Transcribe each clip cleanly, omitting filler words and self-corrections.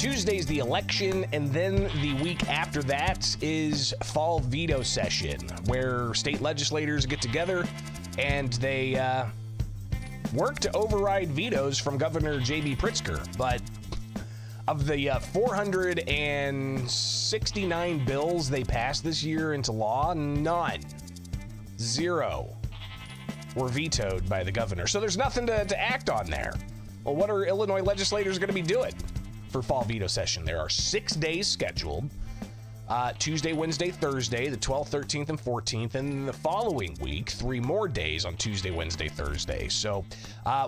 Tuesday's the election, and then the week after that is fall veto session, where state legislators get together and they work to override vetoes from Governor J.B. Pritzker. But of the 469 bills they passed this year into law, zero were vetoed by the governor. So there's nothing to act on there. Well, what are Illinois legislators going to be doing for fall veto session? There are 6 days scheduled. Tuesday, Wednesday, Thursday, the 12th, 13th, and 14th, and the following week, 3 more days on Tuesday, Wednesday, Thursday. So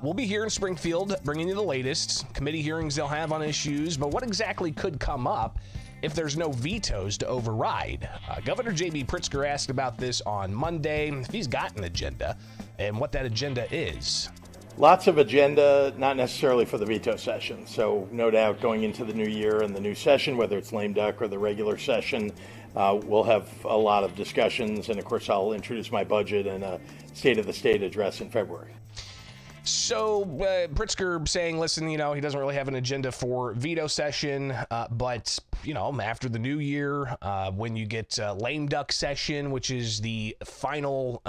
we'll be here in Springfield bringing you the latest committee hearings they'll have on issues, but what exactly could come up if there's no vetoes to override? Governor J.B. Pritzker asked about this on Monday, if he's got an agenda, and what that agenda is. Lots of agenda, not necessarily for the veto session. So no doubt going into the new year and the new session, whether it's lame duck or the regular session, we'll have a lot of discussions. And of course, I'll introduce my budget and a State of the State address in February. So Pritzker saying, listen, he doesn't really have an agenda for veto session, but, after the new year, when you get lame duck session, which is the final,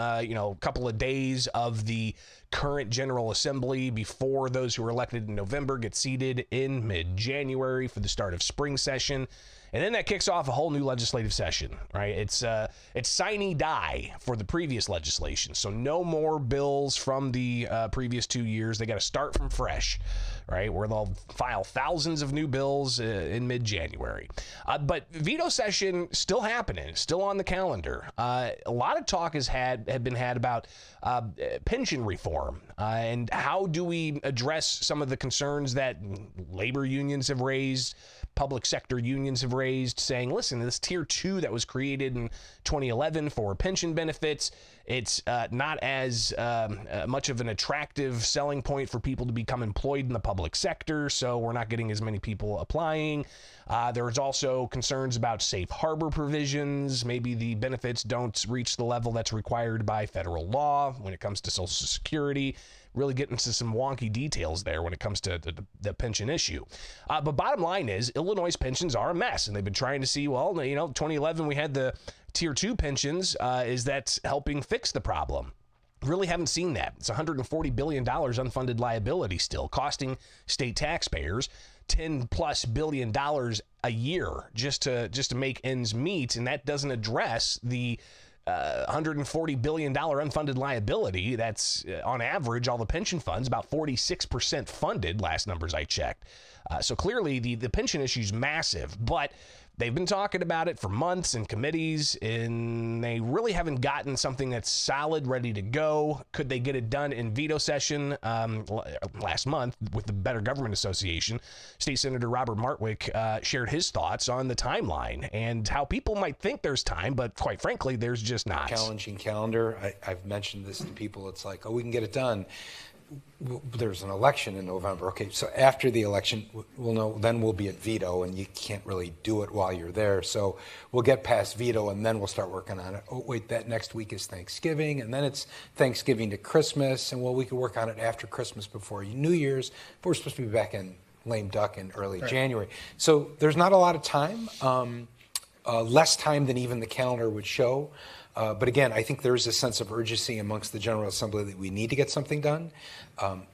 couple of days of the current General Assembly before those who are elected in November get seated in mid-January for the start of spring session. And then that kicks off a whole new legislative session, right? It's sine die for the previous legislation. So no more bills from the previous 2 years. They got to start from fresh, right? Where they'll file thousands of new bills in mid-January. But veto session still happening, still on the calendar. A lot of talk had been had about pension reform and how do we address some of the concerns that labor unions have raised, public sector unions have raised, saying, listen, this tier 2 that was created in 2011 for pension benefits, it's not as much of an attractive selling point for people to become employed in the public sector, so we're not getting as many people applying. There's also concerns about safe harbor provisions. Maybe the benefits don't reach the level that's required by federal law when it comes to Social Security. Really get into some wonky details there when it comes to the pension issue. But bottom line is, Illinois' pensions are a mess, and they've been trying to see, 2011 we had the tier 2 pensions. Is that helping fix the problem? Really haven't seen that. It's $140 billion unfunded liability still, costing state taxpayers $10+ billion a year just to make ends meet, and that doesn't address the $140 billion unfunded liability. That's on average, all the pension funds, about 46% funded, last numbers I checked. So clearly the pension issue is massive, but they've been talking about it for months in committees, and they really haven't gotten something that's solid, ready to go. Could they get it done in veto session? Last month with the Better Government Association, State Senator Robert Martwick shared his thoughts on the timeline and how people might think there's time, but quite frankly, there's just not. Challenging calendar. I've mentioned this to people. It's like, we can get it done. There's an election in November. Okay, so after the election, we'll know, then we'll be at veto, and you can't really do it while you're there. So we'll get past veto, and then we'll start working on it. Oh, wait, that next week is Thanksgiving, and then it's Thanksgiving to Christmas, and we could work on it after Christmas before New Year's, but we're supposed to be back in lame duck in early January. So there's not a lot of time, less time than even the calendar would show. But again, I think there is a sense of urgency amongst the General Assembly that we need to get something done.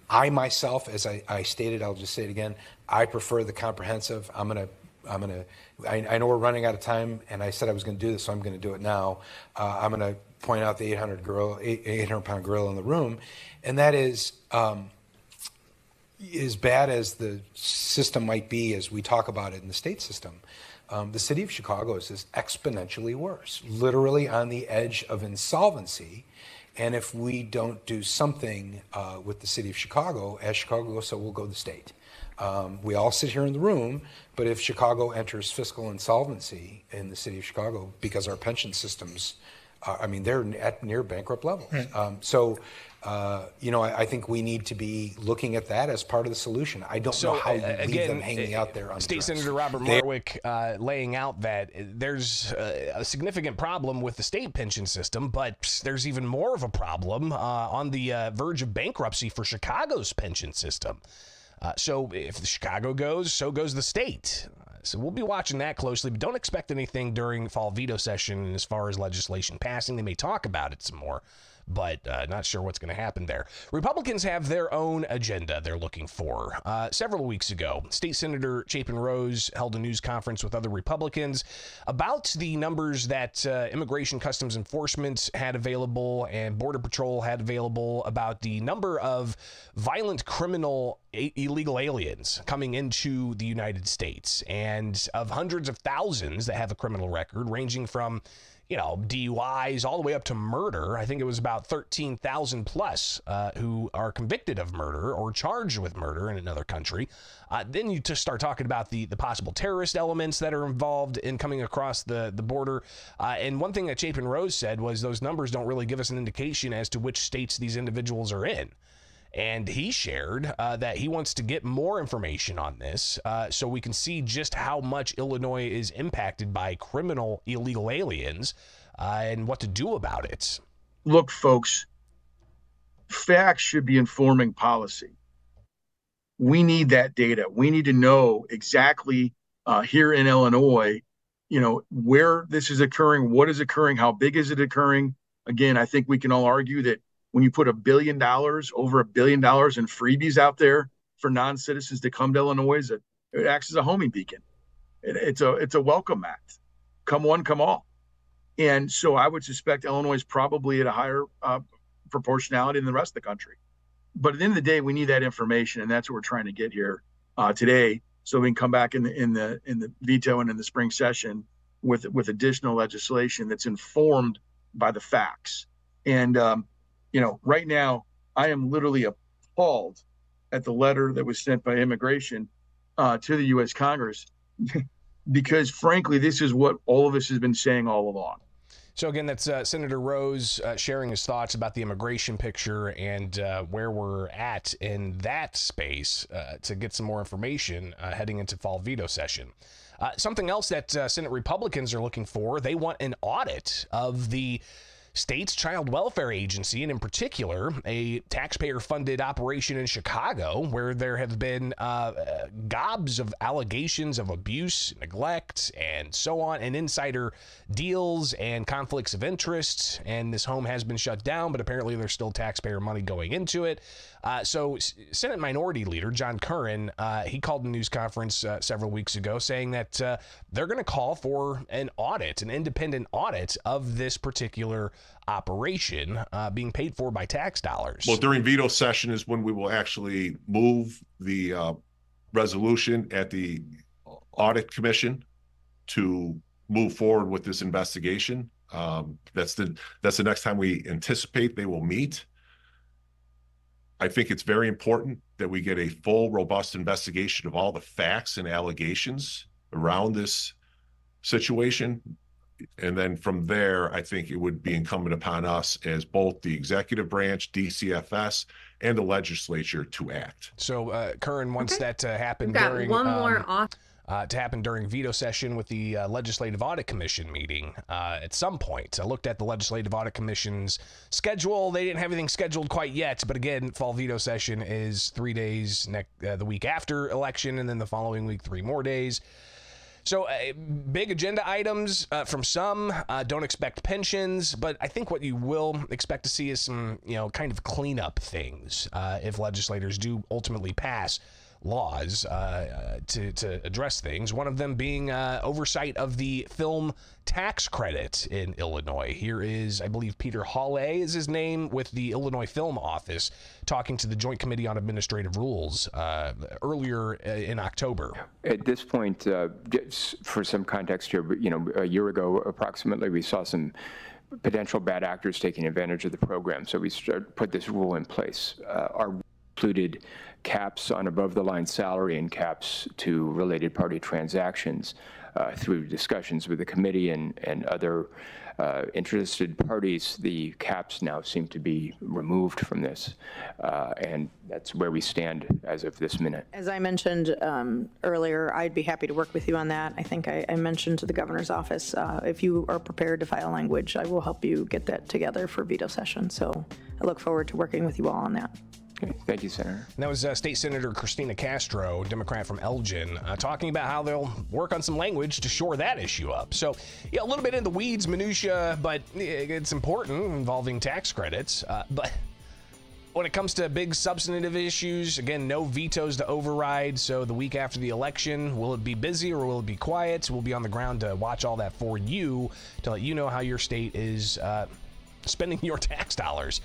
I myself, as I stated, I'll just say it again, I prefer the comprehensive. I know we're running out of time, and I said I was going to do this, so I'm going to do it now. I'm going to point out the 800-pound gorilla in the room, and that is, as bad as the system might be as we talk about it in the state system, the city of Chicago is exponentially worse, literally on the edge of insolvency. And if we don't do something with the city of Chicago, as Chicago goes, so will go the state. We all sit here in the room, but if Chicago enters fiscal insolvency in the city of Chicago, because our pension systems, they're at near bankrupt levels. Right. I think we need to be looking at that as part of the solution. I don't know how you leave them hanging out there undressed. State Senator Robert Martwick laying out that there's a significant problem with the state pension system, but there's even more of a problem on the verge of bankruptcy for Chicago's pension system. So if the Chicago goes, so goes the state. So we'll be watching that closely, but don't expect anything during fall veto session as far as legislation passing. They may talk about it some more, but not sure what's going to happen there. Republicans have their own agenda they're looking for. Several weeks ago, State Senator Chapin Rose held a news conference with other Republicans about the numbers that Immigration Customs Enforcement had available and Border Patrol had available about the number of violent criminal illegal aliens coming into the United States, and of hundreds of thousands that have a criminal record ranging from DUIs all the way up to murder. I think it was about 13,000 plus who are convicted of murder or charged with murder in another country. Then you just start talking about the possible terrorist elements that are involved in coming across the border. And one thing that Chapin Rose said was those numbers don't really give us an indication as to which states these individuals are in. And he shared that he wants to get more information on this so we can see just how much Illinois is impacted by criminal illegal aliens and what to do about it. Look, folks, facts should be informing policy. We need that data. We need to know exactly here in Illinois, where this is occurring, what is occurring, how big is it occurring. Again, I think we can all argue that when you put over $1 billion in freebies out there for non-citizens to come to Illinois, it acts as a homing beacon. It's a welcome mat. Come one, come all. And so I would suspect Illinois is probably at a higher proportionality than the rest of the country. But at the end of the day, we need that information, and that's what we're trying to get here today, so we can come back in the veto and in the spring session with additional legislation that's informed by the facts. And right now, I am literally appalled at the letter that was sent by immigration to the U.S. Congress, because, frankly, this is what all of us has been saying all along. So, again, that's Senator Rose sharing his thoughts about the immigration picture and where we're at in that space to get some more information heading into fall veto session. Something else that Senate Republicans are looking for, they want an audit of the state's child welfare agency, and in particular, a taxpayer-funded operation in Chicago where there have been gobs of allegations of abuse, neglect, and so on, and insider deals and conflicts of interest. And this home has been shut down, but apparently there's still taxpayer money going into it. So Senate Minority Leader John Curran, he called a news conference several weeks ago saying that they're going to call for an audit, an independent audit of this particular operation being paid for by tax dollars. Well, during veto session is when we will actually move the resolution at the audit commission to move forward with this investigation. That's the next time we anticipate they will meet. I think it's very important that we get a full, robust investigation of all the facts and allegations around this situation. And then from there, I think it would be incumbent upon us as both the executive branch, DCFS, and the legislature to act. So Curran wants that to happen during veto session with the Legislative Audit Commission meeting at some point. I looked at the Legislative Audit Commission's schedule. They didn't have anything scheduled quite yet, but again, fall veto session is 3 days the week after election, and then the following week 3 more days. So big agenda items from some. Don't expect pensions, but I think what you will expect to see is some, kind of cleanup things if legislators do ultimately pass laws to address things. One of them being oversight of the film tax credit in Illinois. Here is, I believe, Peter Hawley is his name, with the Illinois Film Office, talking to the Joint Committee on Administrative Rules earlier in October. At this point, for some context here, a year ago approximately, we saw some potential bad actors taking advantage of the program. So we put this rule in place. Our included caps on above-the-line salary and caps to related party transactions. through discussions with the committee and other interested parties, the caps now seem to be removed from this, and that's where we stand as of this minute. As I mentioned earlier, I'd be happy to work with you on that. I think I mentioned to the governor's office, if you are prepared to file language, I will help you get that together for veto session. So I look forward to working with you all on that. Okay. Thank you, Senator. And that was State Senator Christina Castro, Democrat from Elgin, talking about how they'll work on some language to shore that issue up. So, yeah, a little bit in the weeds, minutia, but it's important, involving tax credits. But when it comes to big substantive issues, again, no vetoes to override. So the week after the election, will it be busy or will it be quiet? We'll be on the ground to watch all that for you, to let you know how your state is spending your tax dollars.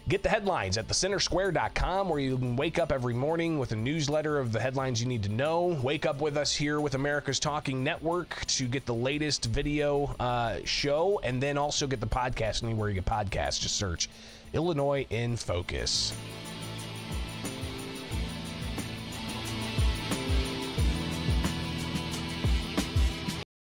Get the headlines at thecentersquare.com, where you can wake up every morning with a newsletter of the headlines you need to know. Wake up with us here with America's Talking Network to get the latest video show, and then also get the podcast anywhere you get podcasts. Just search Illinois in Focus.